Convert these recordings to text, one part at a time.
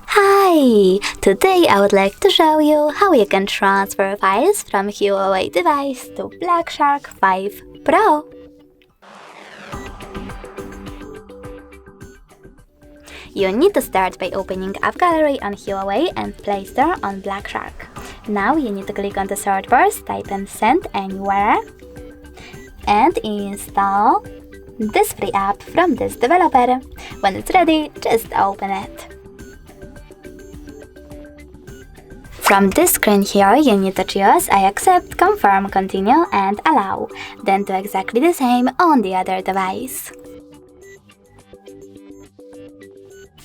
Hi! Today I would like to show you how you can transfer files from Huawei Device to Black Shark 5 Pro. You need to start by opening App Gallery on Huawei and Play Store on Black Shark. Now you need to click on the search bar, type in Send Anywhere and install this free app from this developer. When it's ready, just open it. From this screen here, you need to choose I accept, confirm, continue and allow. Then do exactly the same on the other device.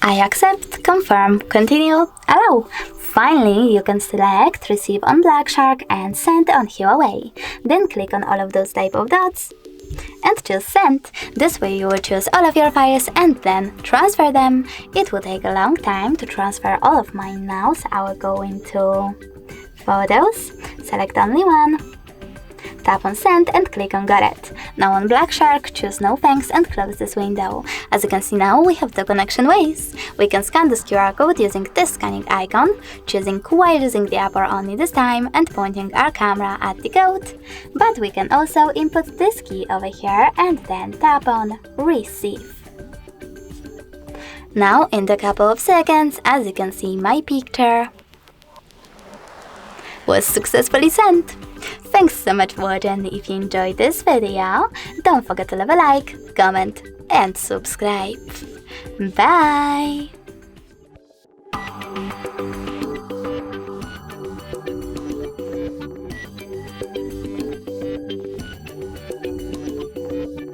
I accept, confirm, continue, allow. Finally, you can select Receive on Black Shark and Send on Huawei. Then click on all of those type of dots and choose Send. This way you will choose all of your files and then transfer them. It will take a long time to transfer all of mine now, so I will go into Photos, select only one, tap on Send and click on Got It. Now on Black Shark, choose No Thanks and close this window. As you can see now, we have two connection ways. We can scan this QR code using this scanning icon, choosing while using the app or only this time and pointing our camera at the code. But we can also input this key over here and then tap on Receive. Now in a couple of seconds, as you can see, my picture was successfully sent. Thanks so much for watching. If you enjoyed this video, don't forget to leave a like, comment and subscribe. Bye!